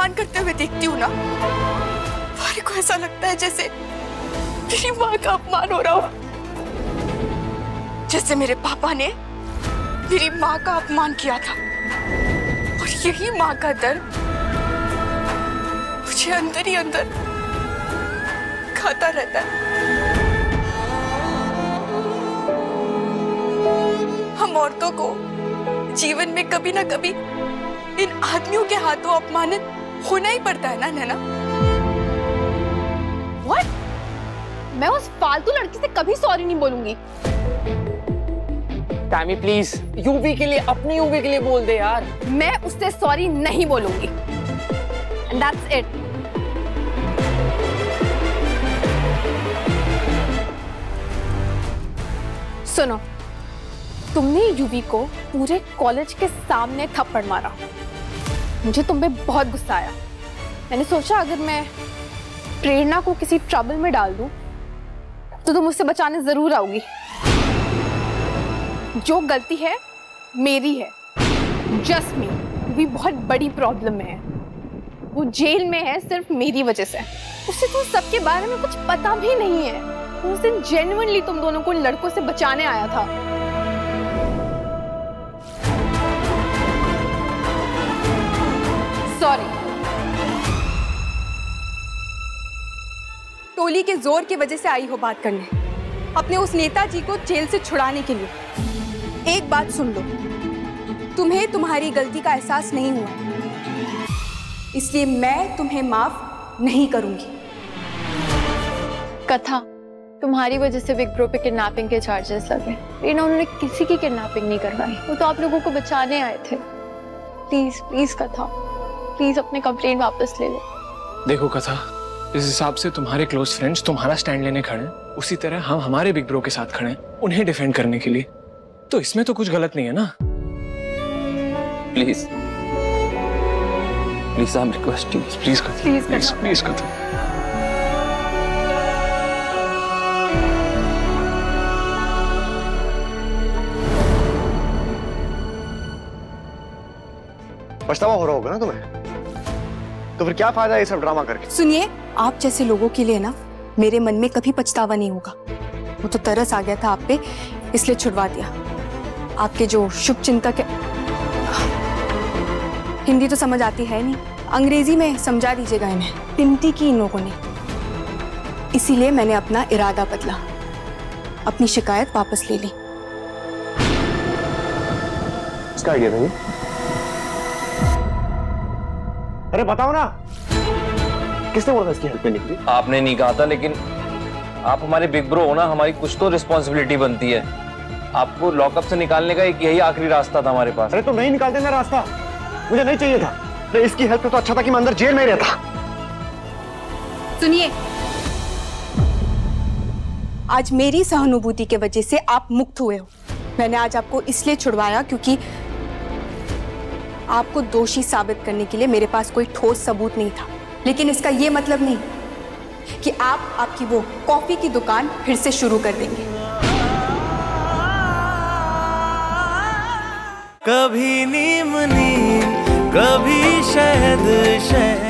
अपमान करते हुए देखती हूँ ना, मेरे को ऐसा लगता है जैसे मेरी माँ का अपमान हो रहा हो, जैसे मेरे पापा ने मेरी माँ का अपमान किया था। और यही माँ का दर्द मुझे अंदर ही अंदर खाता रहता है। हम औरतों को जीवन में कभी ना कभी इन आदमियों के हाथों अपमानित होना ही पड़ता है ना नैना। What? मैं उस फालतू लड़की से कभी सॉरी नहीं बोलूंगी। टाइमी प्लीज, यूवी के लिए, अपनी यूवी के लिए बोल दे यार। मैं उससे सॉरी नहीं बोलूंगी। And that's it. सुनो, तुमने यूवी को पूरे कॉलेज के सामने थप्पड़ मारा। मुझे तुम पे बहुत गुस्सा आया। मैंने सोचा अगर मैं प्रेरणा को किसी ट्रबल में डाल दूं तो तुम उससे बचाने जरूर आओगी। जो गलती है मेरी है, जस्ट मी। यूवी बहुत बड़ी प्रॉब्लम में है, वो जेल में है सिर्फ मेरी वजह से। उसे तुम सबके बारे में कुछ पता भी नहीं है। उस दिन जेन्युइनली तुम दोनों को लड़कों से बचाने आया था। सॉरी। टोली के जोर की वजह से आई हो बात करने, अपने उस नेताजी को जेल से छुड़ाने के लिए। एक बात सुन लो, तुम्हें तुम्हारी गलती का एहसास नहीं हुआ, इसलिए मैं तुम्हें माफ नहीं करूंगी। कथा, तुम्हारी वजह से बिग ब्रो पे किडनैपिंग के चार्जेस लगे। उन्होंने किसी की किडनैपिंग नहीं करवाई, वो तो आप लोगों को बचाने आए थे। प्लीज प्लीज कथा, प्लीज अपने कंप्लेंट वापस ले लो। देखो कथा, इस हिसाब से तुम्हारे क्लोज फ्रेंड्स तुम्हारा स्टैंड लेने खड़े हैं, उसी तरह हम हमारे बिग ब्रो के साथ खड़े हैं उन्हें डिफेंड करने के लिए। तो इसमें तो कुछ गलत नहीं है ना। Please please, I am requesting, please कथा, प्लीज प्लीज कथा। पछतावा हो रहा होगा ना तुम्हें, तो फिर क्या फायदा ये सब ड्रामा करके। सुनिए, आप जैसे लोगों के लिए ना मेरे मन में कभी पछतावा नहीं होगा। वो तो तरस आ गया था आप पे, इसलिए छुड़वा दिया। आपके जो शुभ चिंतक है, हिंदी तो समझ आती है नहीं, अंग्रेजी में समझा दीजिएगा इन्हें। पिंटी की इन लोगों ने, इसीलिए मैंने अपना इरादा बदला, अपनी शिकायत वापस ले ली। इसका आइडिया था ये? अरे बताओ ना, किसने बोला था इसकी हेल्प करने के लिए? आपने नहीं कहा था, लेकिन आप हमारे बिग ब्रो हो ना, हमारी कुछ तो रिस्पॉन्सिबिलिटी बनती है। आपको लॉकअप से निकालने का एक यही आखिरी रास्ता था हमारे पास। अरे तो नहीं निकाल देना रास्ता, मुझे नहीं चाहिए था। तो इसकी हेल्प तो अच्छा था कि मैं अंदर जेल में रहता। सुनिए, आज मेरी सहानुभूति की वजह से आप मुक्त हुए हो। मैंने आज आपको इसलिए छुड़वाया क्योंकि आपको दोषी साबित करने के लिए मेरे पास कोई ठोस सबूत नहीं था। लेकिन इसका यह मतलब नहीं कि आप आपकी वो कॉफी की दुकान फिर से शुरू कर देंगे। कभी नीम नीम, कभी शहद शहद।